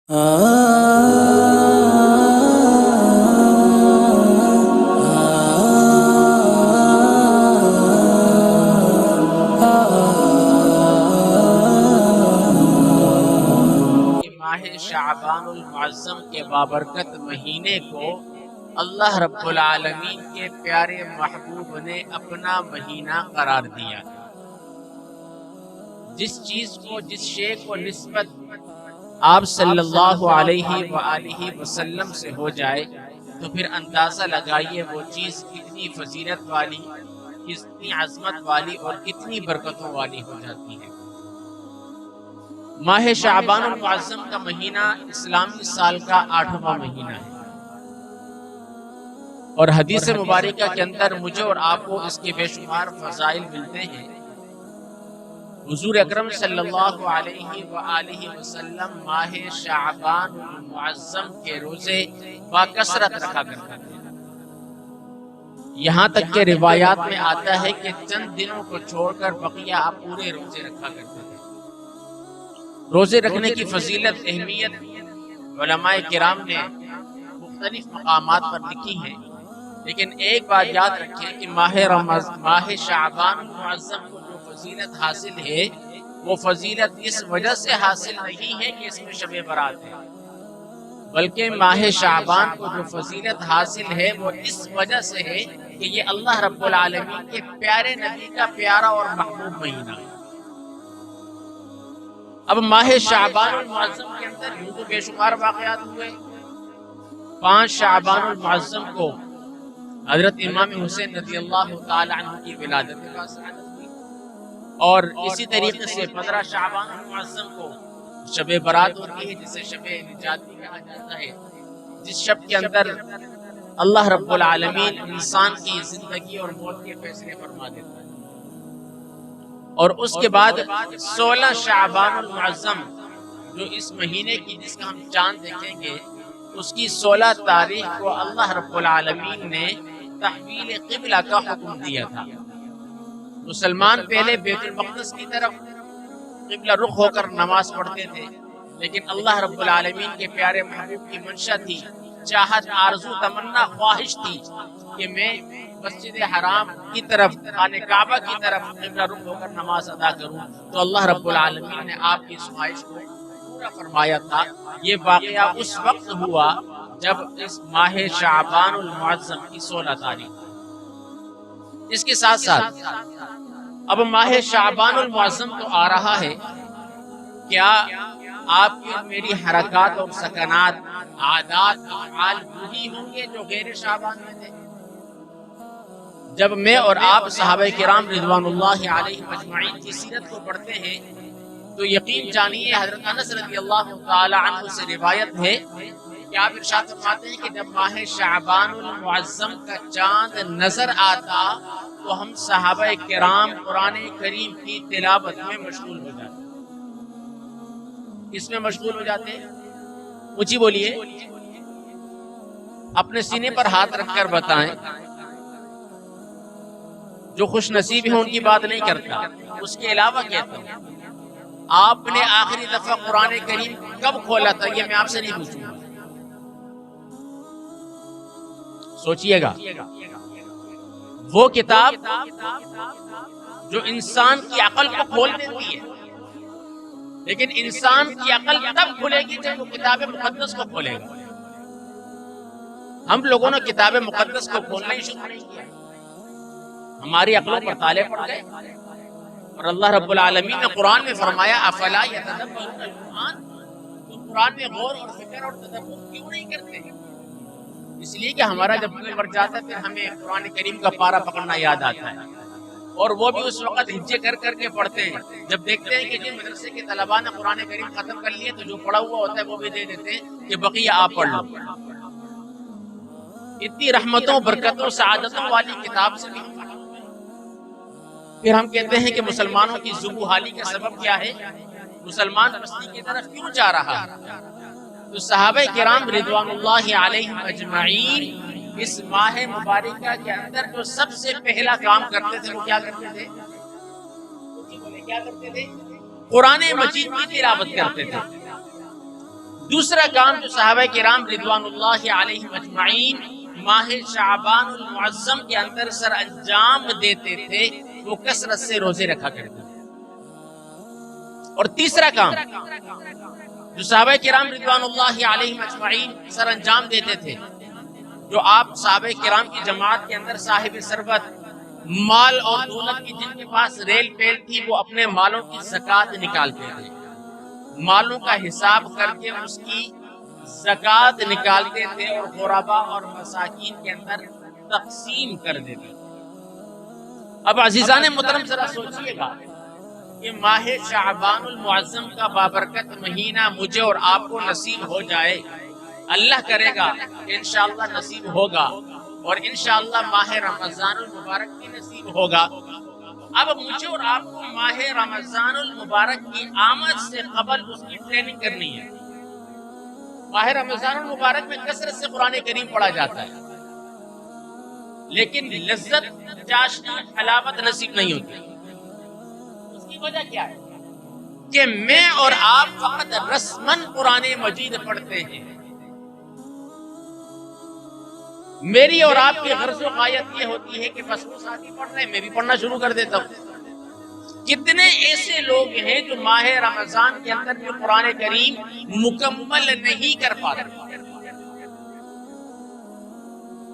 ماہ شعبان المعظم کے بابرکت مہینے کو اللہ رب العالمین کے پیارے محبوب نے اپنا مہینہ قرار دیا۔ جس چیز کو، جس شے کو نسبت آپ صلی اللہ علیہ وآلہ وسلم سے ہو جائے تو پھر اندازہ لگائیے وہ چیز کتنی فضیلت والی، کتنی عظمت والی اور کتنی برکتوں والی ہو جاتی ہے۔ ماہ شعبان المعظم کا مہینہ اسلامی سال کا 8واں مہینہ ہے، اور حدیث مبارکہ کے اندر مجھے اور آپ کو اس کے بے شمار فضائل ملتے ہیں۔ حضور اکرم صلی اللہ علیہ وآلہ وسلم ماہ شعبان المعظم کے روزے باکثرت رکھا کرتے تھے، یہاں تک کہ روایات میں آتا ہے کہ چند دنوں کو چھوڑ کر بقیہ آپ پورے روزے رکھا کرتے تھے۔ روزے رکھنے کی فضیلت، اہمیت علماء کرام نے مختلف مقامات پر لکھی ہیں، لیکن ایک بات یاد رکھیں کہ ماہ شعبان المعظم کو جو فضیلت حاصل ہے وہ فضیلت اس وجہ سے حاصل نہیں ہے کہ اس میں شب برات ہے، بلکہ ماہ شعبان کو جو فضیلت حاصل ہے وہ اس وجہ سے ہے کہ یہ اللہ رب العالمین کے پیارے نبی کا پیارا اور محبوب مہینہ ہے۔ اب ماہ شعبان المعظم کے اندر یوں تو بے شمار واقعات ہوئے۔ 5 شعبان المعظم کو حضرت امام حسین رضی اللہ تعالی عنہ کی ولادت کا سعادت ہوئی، اور اسی طریقے سے 15 شعبان المعظم کو شب برات ہوتی ہے، جسے شب نجات بھی کہا جاتا ہے، جس شب کے اندر اللہ رب العالمین انسان کی زندگی اور موت کے فیصلے فرما دیتا ہے۔ اور اس کے بعد 16 شعبان المعظم جو اس مہینے کی، جس کا ہم چاند دیکھیں گے، اس کی 16 تاریخ کو اللہ رب العالمین نے تحویل قبلہ کا حکم دیا تھا۔ مسلمان پہلے بیت المقدس کی طرف قبلہ رخ ہو کر نماز پڑھتے تھے، لیکن اللہ رب العالمین کے پیارے محبوب کی منشا تھی، چاہت، آرزو، تمنا، خواہش تھی کہ میں مسجد حرام کی طرف، خانہ کعبہ کی طرف قبلہ رخ ہو کر نماز ادا کروں، تو اللہ رب العالمین نے آپ کی اس خواہش کو پورا فرمایا تھا۔ یہ واقعہ اس وقت ہوا جب اس ماہ شعبان المعظم کی 16 تاریخ۔ اس کے ساتھ ساتھ اب ماہ شعبان المعظم تو آ رہا ہے، کیا آپ کی میری حرکات اور سکنات، عادات، افعال وہی ہوں گے جو غیر شعبان میں تھے؟ جب میں اور آپ صحابہ کرام رضوان اللہ علیہ اجمعین کی سیرت کو پڑھتے ہیں تو یقین جانیے حضرت انس رضی اللہ تعالی عنہ سے روایت ہے کہ آپ ارشاد فرماتے ہیں کہ جب ماہ شعبان المعظم کا چاند نظر آتا تو ہم صحابہ کرام قرآن کریم کی تلاوت میں مشغول ہو جاتے۔ کس میں مشغول ہو جاتے ہیں؟ اونچی بولیے، اپنے سینے پر ہاتھ رکھ کر بتائیں۔ جو خوش نصیب ہیں ان کی بات نہیں کرتا، اس کے علاوہ کہتا ہوں، آپ نے آخری دفعہ قرآن کریم کب کھولا تھا؟ یہ میں آپ سے نہیں پوچھوں گا، سوچئے گا۔ وہ کتاب جو انسان کی عقل کو کھول دیتی ہے، لیکن انسان کی عقل تب کھلے گی جب وہ کتاب مقدس کو کھولے گا۔ ہم لوگوں نے کتاب مقدس کو کھولنا ہی شروع نہیں کیا، ہماری عقلوں پر تالے پڑ گئے، اور اللہ رب العالمین نے قرآن میں فرمایا افلا یتدبرون القرآن، تم قرآن میں غور اور فکر اور تدبر کیوں نہیں کرتے؟ اس لیے کہ ہمارا جب دل بھر جاتا ہے پھر ہمیں قرآن کریم کا پارا پکڑنا یاد آتا ہے، اور وہ بھی اس وقت ہجے کر کر کے پڑھتے ہیں جب دیکھتے ہیں کہ جن مدرسے کے طلباء نے قرآن کریم ختم کر لیے تو جو پڑھا ہوا ہوتا ہے وہ بھی دے دیتے ہیں کہ بقیہ آپ پڑھ لو۔ اتنی رحمتوں، برکتوں، سعادتوں والی کتاب سے بھی پھر ہم کہتے ہیں کہ مسلمانوں کی ذوق حالی کا سبب کیا ہے؟ مسلمان پستی کی طرف کیوں جا رہا ہے؟ تو صحابہ کرام رضوان اللہ علیہم اجمعین اس ماہ مبارکہ کے اندر جو سب سے پہلا کام کرتے تھے وہ کیا کرتے تھے؟ کیا کرتے تھے؟ قرآن مجید کی تلاوت کرتے تھے۔ دوسرا کام جو صحابہ کرام رضوان اللہ علیہم اجمعین ماہ شعبان المعظم کے اندر سر انجام دیتے تھے وہ کثرت سے روزے رکھا کرتے تھے۔ اور تیسرا کام جو صحابہ کرام رضوان اللہ علیہم اجمعین سر انجام دیتے تھے، جو آپ صحابہ کرام کی جماعت کے اندر صاحب ثروت مال اور دولت کی جن کے پاس ریل پیل تھی، وہ اپنے مالوں کی زکوٰۃ نکالتے تھے، مالوں کا حساب کر کے اس کی زکوٰۃ نکالتے تھے اور غربا اور مساکین کے اندر تقسیم کر دیتے تھے۔ اب عزیزان محترم ذرا سوچئے گا کہ ماہ شعبان المعظم کا بابرکت مہینہ مجھے اور آپ کو نصیب ہو جائے، اللہ کرے گا کہ انشاءاللہ نصیب ہوگا، اور انشاءاللہ ماہ رمضان المبارک بھی نصیب ہوگا۔ اب مجھے اور آپ کو ماہ رمضان المبارک کی آمد سے قبل اس کی ٹریننگ کرنی ہے۔ ماہ رمضان المبارک میں کثرت سے قرآن کریم پڑھا جاتا ہے، لیکن لذت، چاشنی، حلاوت نصیب نہیں ہوتی۔ اس کی وجہ کیا ہے؟ کہ میں اور آپ فقط رسمن قرآن مجید پڑھتے ہیں۔ میری اور آپ کی غرض و غایت یہ ہوتی ہے کہ بس وہ ساتھی پڑھ رہے ہیں، میں بھی پڑھنا شروع کر دیتا ہوں۔ کتنے ایسے لوگ ہیں جو ماہ رمضان کے اندر جو قرآن کریم مکمل نہیں کر پاتے؟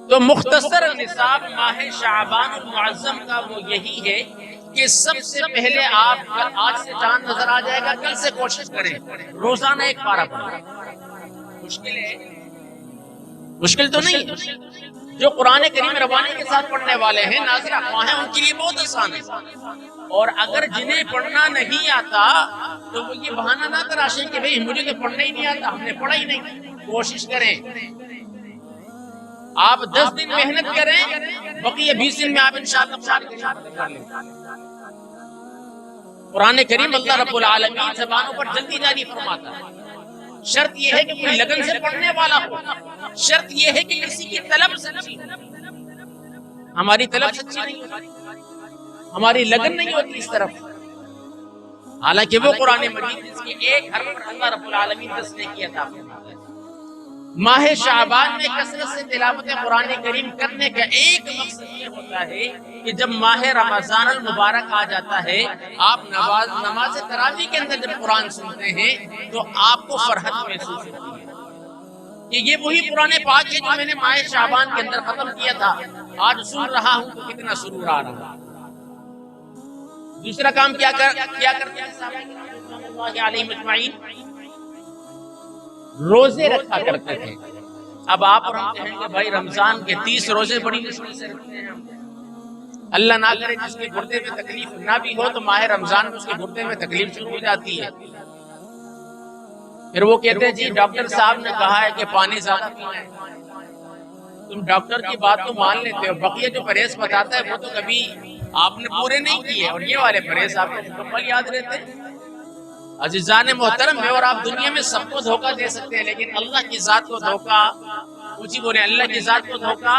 تو مختصر نصاب ماہ شعبان المعظم کا وہ یہی ہے کہ سب سے پہلے آپ آج سے چاند نظر آ جائے گا، کل سے کوشش کریں روزانہ ایک پارہ پڑھیں۔ مشکل ہے؟ مشکل تو نہیں ہے۔ جو قرآن کریم روانی کے ساتھ پڑھنے والے ہیں، ناظر افواہ ہیں، ان کے لیے بہت آسان ہے۔ اور اگر جنہیں پڑھنا نہیں آتا تو وہ یہ بہانہ نہ تراشیں کہ بھئی مجھے تو پڑھنا ہی نہیں آتا، ہم نے پڑھا ہی نہیں۔ کوشش کریں، آپ 10 دن محنت کریں، بقیہ 20 دن میں آپ انشاءاللہ کر لیں۔ قرآن کریم اللہ رب العالمین زبانوں پر جلدی جاری فرماتا ہے۔ شرط یہ ہے کہ کوئی لگن سے پڑھنے والا ہو، شرط یہ ہے کہ کسی کی طلب سچی ہو۔ ہماری طلب سچی نہیں ہوتی، ہماری لگن نہیں ہوتی اس طرف، حالانکہ وہ قرآن مجید جس کے ایک حرف پر اللہ رب العالمین 10 نیکی عطا فرماتا ہے۔ ماہ شعبان میں کثرت سے تلاوت قرآن کریم کرنے کا ایک مقصد یہ ہوتا ہے کہ جب ماہ رمضان المبارک آ جاتا ہے، آپ نماز تراویح کے اندر جب قرآن سنتے ہیں تو آپ کو فرحت محسوس ہوتی ہے کہ یہ وہی قرآن پاک ہے جو میں نے ماہ شعبان کے اندر ختم کیا تھا، آج سن رہا ہوں تو کتنا سرور آ رہا۔ دوسرا کام کیا کرتے ہیں صحابہ اللہ علیہ اجمعین؟ روزے رکھا کرتے تھے۔ اب آپ اور ہم کہیں گے بھائی رمضان کے 30 روزے بڑی مشکل سے رکھتے ہیں ہم۔ اللہ نہ کرے جس کے گردے میں تکلیف نہ بھی ہو تو ماہ رمضان میں اس کے گردے میں تکلیف شروع ہو جاتی ہے۔ پھر وہ کہتے ہیں جی ڈاکٹر صاحب نے کہا ہے کہ پانی زیادہ پینا ہے۔ تم ڈاکٹر کی بات تو مان لیتے ہو، بقیہ جو پرہیز بتاتا ہے وہ تو کبھی آپ نے پورے نہیں کیے، اور یہ والے پرہیز آپ کو مکمل یاد رہتے ہیں۔ عزیزان محترم، میں اور آپ دنیا میں سب کو دھوکہ دے سکتے ہیں، لیکن اللہ کی ذات کو دھوکہ، اونچی بولیں، اللہ کی ذات کو دھوکہ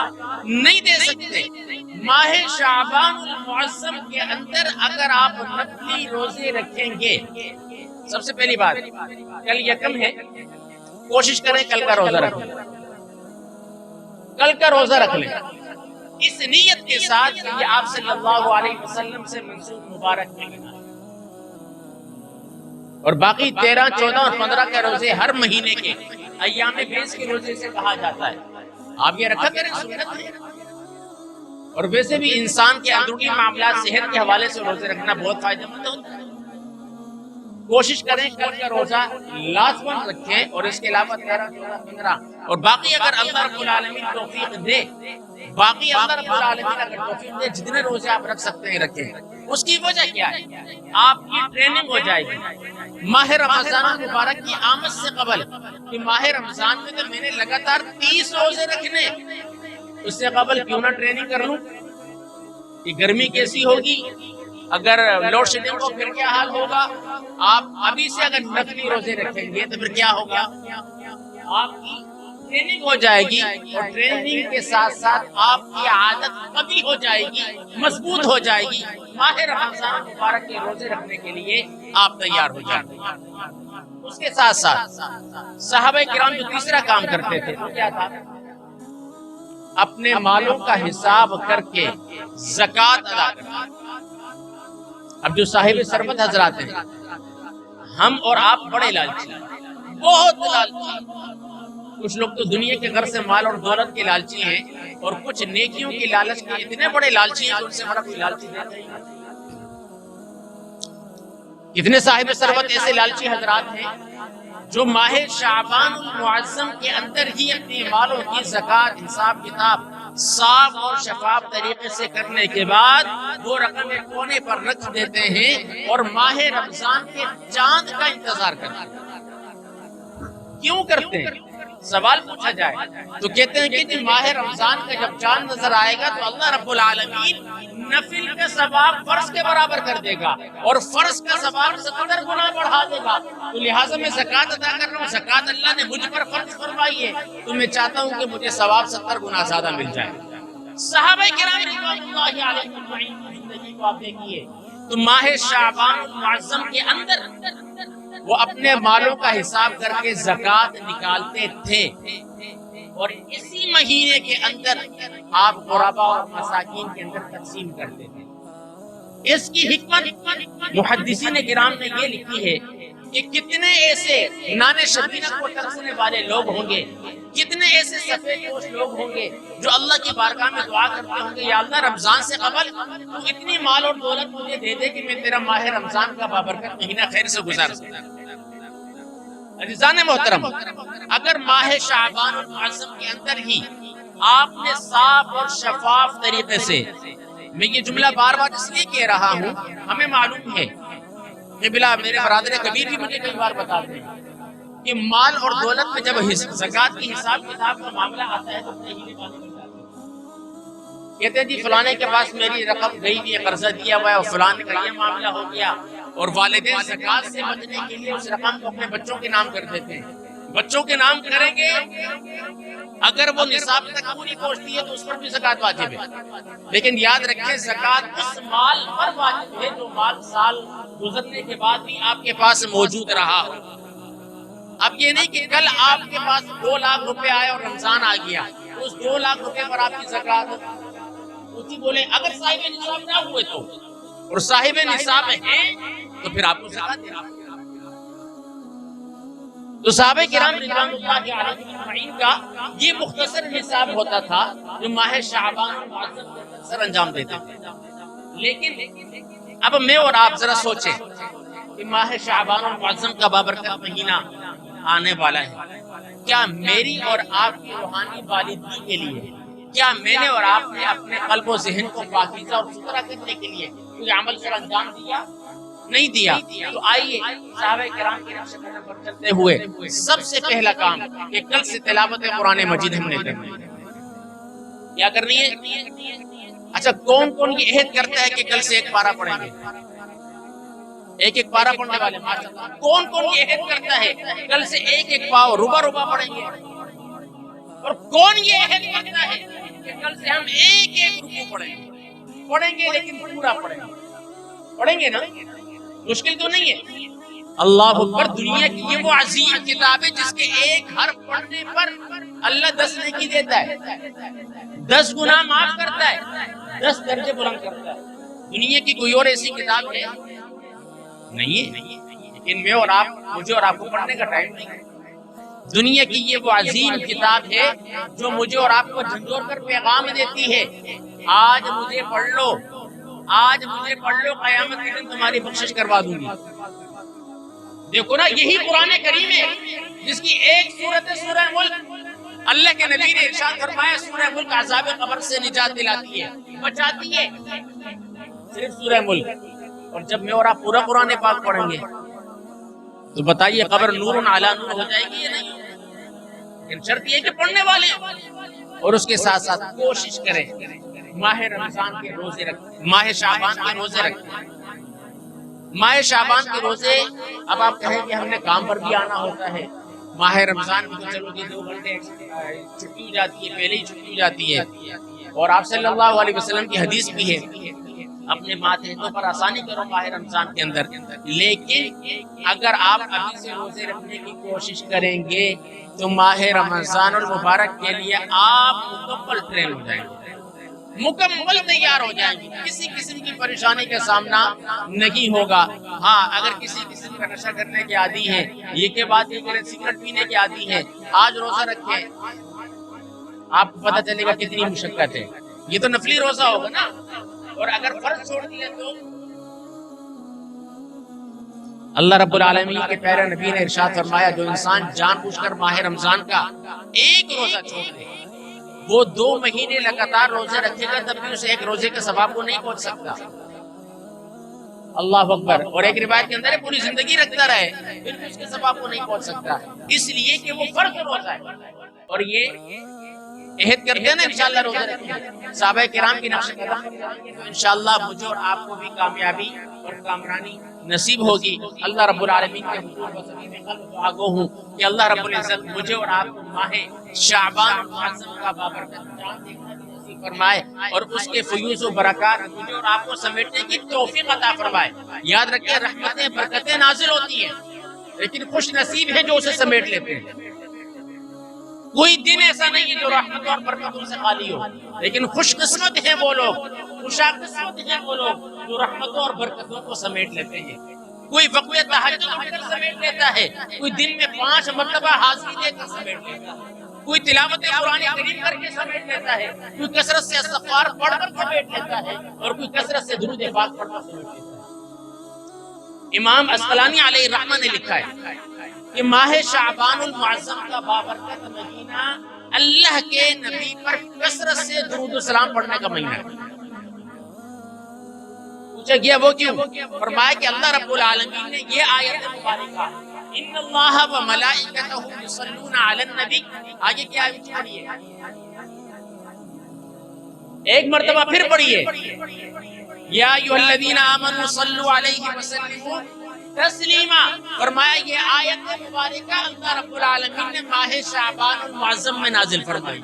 نہیں دے سکتے۔ ماہ شعبان المعظم کے اندر اگر آپ نفلی روزے رکھیں گے، سب سے پہلی بات، کل یکم ہے، کوشش کریں کل کا روزہ رکھیں، کل کا روزہ رکھ لیں اس نیت کے ساتھ کہ یہ آپ صلی اللہ علیہ وسلم سے منسوب مبارک مہینہ ہے، اور باقی 13، 14 اور 15 کے روزے ہر مہینے کے ایام بیس کے روزے سے کہا جاتا ہے۔ آپ یہ رکھا کریں، سنت ہے، اور ویسے بھی انسان کے اندرونی معاملات صحت کے حوالے سے روزے رکھنا بہت فائدہ مند ہوتا ہے۔ کوشش کریں کل کا روزہ لازماً رکھیں، اور اس کے علاوہ 13، 14، 15 اور باقی اگر اللہ رب العالمین توفیق دے، باقی اللہ رب العالمین اگر توفیق دے جتنے روزے آپ رکھ سکتے ہیں رکھیں۔ اس کی وجہ کیا ہے؟ آپ کی ٹریننگ ہو جائے گی ماہ رمضان المبارک کی آمد سے قبل، کہ ماہ رمضان میں تو میں نے لگاتار 30 روزے رکھنے، اس سے قبل کیوں نہ ٹریننگ کر لوں کہ گرمی کیسی ہوگی، اگر لوڈ شیڈنگ ہو پھر کیا حال ہوگا۔ آپ ابھی سے اگر نفلی روزے رکھیں گے تو پھر کیا ہوگا؟ آپ کی ٹریننگ ہو جائے گی، اور ٹریننگ کے ساتھ ساتھ آپ کی عادت قوی ہو جائے گی، مضبوط ہو جائے گی۔ ماہ رمضان مبارک کے روزے رکھنے کے لیے آپ تیار ہو جائیں گے۔ اس کے ساتھ ساتھ صحابہ کرام جو تیسرا کام کرتے تھے وہ کیا تھا؟ اپنے مالوں کا حساب کر کے زکوٰۃ ادا کرتے. اب جو صاحب ثروت حضرات ہیں، ہم اور آپ بڑے لالچی، بہت لالچی. کچھ لوگ تو دنیا کے غرض سے مال اور دولت کے لالچی ہیں، اور کچھ نیکیوں کی لالچ کے اتنے بڑے لالچی ہیں کہ ان سے بڑا کوئی لالچی نہیں. کتنے صاحب ثروت ایسے لالچی حضرات ہیں جو ماہ شعبان المعظم کے اندر ہی اپنے مالوں کی زکوٰۃ حساب کتاب صاف اور شفاف طریقے سے کرنے کے بعد وہ رقم ایک کونے پر رکھ دیتے ہیں اور ماہ رمضان کے چاند کا انتظار کرتے ہیں. کیوں کرتے ہیں؟ سوال پوچھا جائے تو کہتے ہیں کہ ماہ رمضان کا جب چاند نظر آئے گا تو اللہ رب العالمین نفل کا ثواب فرض کے برابر کر دے گا اور فرض کا ثواب 70 گنا بڑھا دے گا. تو لہٰذا میں زکوٰۃ ادا کر رہا ہوں، زکوٰۃ اللہ نے مجھ پر فرض فرمائی ہے، تو میں چاہتا ہوں کہ مجھے ثواب 70 گنا زیادہ مل جائے. صحابہ کرام رضوان اللہ علیہم اجمعین کی زندگی کو آپ دیکھیے تو ماہ شعبان المعظم کے اندر وہ اپنے مالوں کا حساب کر کے زکوٰۃ نکالتے تھے، اور اسی مہینے کے اندر آپ غربا اور مساکین کے اندر تقسیم کرتے تھے. اس کی حکمت محدثین کرام نے یہ لکھی ہے کہ کتنے ایسے نان شبینہ کو ترسنے والے لوگ ہوں گے، کتنے ایسے سفید پوش لوگ ہوں گے جو اللہ کی بارگاہ میں دعا کرتے ہوں گے، یا اللہ رمضان سے قبل تو اتنی مال اور دولت مجھے دے دے کہ میں تیرا ماہ رمضان کا بابرکت مہینہ خیر سے گزار سکتا. عزیزان محترم، اگر ماہ شعبان المعظم کے اندر ہی آپ نے صاف اور شفاف طریقے سے، میں یہ جملہ بار بار اس لیے کہہ رہا ہوں، ہمیں معلوم ہے کہ بلا میرے برادر کبیر بھی مجھے کئی بار بتاتے ہیں کہ مال اور دولت میں جب زکوٰۃ کی حساب کتاب کا معاملہ آتا ہے تو اپنے ہی کہتے ہیں جی فلانے کے پاس میری رقم گئی ہوئی ہے، قرضہ دیا ہوا ہے، اور فلانے کا یہ معاملہ ہو گیا، اور والدین زکوٰۃ سے بچنے کے لیے اس رقم کو اپنے بچوں کے نام کر دیتے ہیں. بچوں کے نام کریں گے، اگر وہ نصاب تک پوری پہنچتی ہے تو اس پر بھی زکوٰۃ واجب ہے، لیکن یاد رکھیں زکوٰۃ اس مال پر واجب ہے جو مال سال گزرنے کے بعد بھی آپ کے پاس موجود رہا ہو. اب یہ نہیں کہ کل آپ کے پاس 2 لاکھ روپے آئے اور رمضان آ گیا، اس 2 لاکھ روپے پر آپ کی زکوٰۃ اسی بولے. اگر صاحب نصاب نہ ہوئے تو، اور صاحب نصاب ہیں تو پھر آپ کو زکوٰۃ دینا. تو صحابہ کرام رضوان اللہ علیہم اجمعین کا یہ مختصر نصاب ہوتا تھا جو ماہ شعبان المعظم کے اندر سر انجام دیتے تھے. لیکن اب میں اور آپ ذرا سوچیں کہ ماہ شعبان المعظم کا بابرکت مہینہ آنے والا ہے. کیا میری اور آپ کی روحانی والدگی کے لیے، کیا میں نے اور آپ نے اپنے قلب و ذہن کو پاکیزہ اور ستھرا کرنے کے لیے کوئی عمل سر انجام دیا؟ نہیں دیا. تو آئیے صحابہ کرام کے نقش قدم پر چلتے ہوئے سب سے پہلا کام کہ کل سے تلاوت قرآن مجید ہم نے کرنی ہے. کیا کرنی ہے؟ اچھا، کون کون یہ عہد کرتا ہے کہ کل سے ایک پارہ پڑھیں گے؟ ایک پارہ پڑھنے والے ماشاءاللہ. کون کون یہ عہد کرتا ہے کل سے ایک پاؤ ربع پڑھیں گے؟ اور کون یہ عہد کرتا ہے کہ کل سے ہم ایک رکوع پڑھیں گے لیکن پورا پڑھیں گے نا؟ مشکل تو نہیں ہے. اللہ اکبر. دنیا کی یہ وہ عظیم کتاب ہے جس کے ایک حرف پڑھنے پر اللہ 10 نیکی دیتا ہے، 10 گناہ معاف کرتا ہے، 10 درجے بلند کرتا ہے. دنیا کی کوئی اور ایسی کتاب ہے نہیں ہے، لیکن میں اور آپ، مجھے اور آپ کو پڑھنے کا ٹائم نہیں ہے. دنیا کی یہ وہ عظیم کتاب ہے جو مجھے اور آپ کو جھنجھوڑ کر پیغام دیتی ہے، آج مجھے پڑھ لو، آج مجھے پڑھ لو، قیامت کے دن تمہاری بخشش کروا دوں گی. دیکھو نا، یہی قرآن کریم ہے جس کی ایک سورت ہے سورہ ملک، اللہ کے نبی نے ارشاد فرمایا سورہ ملک عذاب قبر سے نجات دلاتی ہے، بچاتی ہے، صرف سورہ ملک. اور جب میں اور آپ پورا قرآن پاک پڑھیں گے تو بتائیے قبر نور علی نور ہو جائے گی یا نہیں؟ لیکن شرط یہ کہ پڑھنے والے، اور اس کے ساتھ ساتھ کوشش کریں ماہ رمضان کے روزے رکھیں، ماہ شعبان کے روزے رکھیں. ماہ شعبان کے روزے، اب آپ کہیں کہ ہم نے کام پر بھی آنا ہوتا ہے، ماہ رمضان کو چلو کہ 2 گھنٹے چھٹی ہو جاتی ہے، پہلے ہی چھٹی ہو جاتی ہے. اور آپ صلی اللہ علیہ وسلم کی حدیث بھی ہے، اپنے ماتحتوں پر آسانی کرو ماہ رمضان کے اندر، لیکن اگر آپ ابھی سے روزے رکھنے کی کوشش کریں گے تو ماہ رمضان المبارک کے لیے آپ مکمل ٹرین ہو جائیں گے، مکمل تیار ہو جائیں گے، کسی قسم کی پریشانی کا سامنا نہیں ہوگا۔ ہاں اگر کسی قسم کا نشہ کرنے کے عادی ہیں، یہ کے بعد یہ کریں، سگریٹ پینے کے عادی ہیں، آج روزہ رکھیں، آپ کو پتہ چلے گا کتنی مشقت ہے، یہ تو نفلی روزہ ہوگا نا، اور اگر فرض چھوڑ دیا تو اللہ رب العالمین کے پیارے نبی نے ارشاد فرمایا جو انسان جان بوجھ کر ماہ رمضان کا ایک روزہ چھوڑ دے، وہ 2 مہینے لگاتار روزے رکھے گا تب بھی اسے ایک روزے کا ثواب کو نہیں پہنچ سکتا۔ اللہ اکبر۔ اور ایک روایت کے اندر پوری زندگی رکھتا رہے پھر بھی اس کے ثواب کو نہیں پہنچ سکتا، اس لیے کہ وہ فرض روزہ ہے، اور یہ عہد کرتے ہیں نا انشاءاللہ روزہ رکھیں گے، صحابہ کرام کی نقش قدم تو انشاءاللہ مجھے اور آپ کو بھی کامیابی اور کامرانی نصیب ہوگی۔ اللہ رب العالمین کے حضور وسلم میں قلب دعا گو ہوں کہ اللہ رب العزت مجھے اور آپ کو ماہ شعبان المعظم کا بابرکت چاند دیکھنا بھی نصیب فرمائے، اور اس کے فیوز و برکات مجھے اور آپ کو سمیٹنے کی توفیق عطا فرمائے۔ یاد رکھیں رحمتیں برکتیں نازل ہوتی ہیں، لیکن خوش نصیب ہیں جو اسے سمیٹ لیتے ہیں۔ کوئی دن ایسا نہیں ہے جو رحمت اور برکتوں سے خالی ہو، لیکن خوش قسمت ہیں وہ لوگ، خوشا قسمت ہیں وہ لوگ جو رحمتوں اور برکتوں کو سمیٹ لیتے ہیں۔ کوئی وقت تہجد اٹھ کر سمیٹ لیتا ہے، کوئی دن میں 5 مرتبہ حاضری دے کر سمیٹ لیتا ہے، کوئی تلاوت قرآن کریم کر کے سمیٹ لیتا ہے، کوئی کثرت سے استغفار پڑھ کر سمیٹ لیتا ہے، اور کوئی کثرت سے درود پاک پڑھ کر سمیٹ لیتا ہے۔ امام اسقلانی علیہ الرحمہ نے لکھا ہے کہ ماہ شعبان المعظم کا بابرکت مہینہ اللہ کے نبی پر کثرت سے درود و سلام پڑھنے کا مہینہ ہے۔ پوچھا گیا وہ کیوں؟ فرمایا کہ اللہ رب العالمین نے یہ آیت مبارکہ ان اللہ و ملائکتہ یصلون علی النبی، آگے کیا آیت پڑھیے، ایک مرتبہ پھر پڑھیے، یا ایھا الذین آمنوا صلوا علیہ وسلموا تسلیما، فرمایا یہ آیت مبارکہ اللہ رب العالمین نے ماہ شعبان المعظم میں نازل فرمائی۔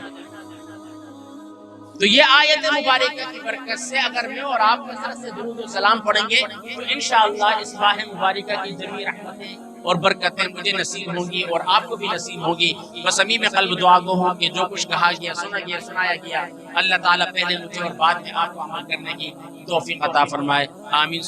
تو یہ آیت مبارکہ کی برکت سے اگر میں اور آپ کثرت سے درود و سلام پڑھیں گے تو انشاءاللہ اس ماہ مبارکہ کی جمیع رحمتیں اور برکتیں مجھے نصیب ہوں گی اور آپ کو بھی نصیب ہوں گی۔ بس امین میں قلب دعا گو ہوں کہ جو کچھ کہا گیا، سنا گیا، سنایا گیا، اللہ تعالیٰ پہلے مجھے اور بعد میں آپ کو عمل کرنے کی توفیق عطا فرمائے، آمین۔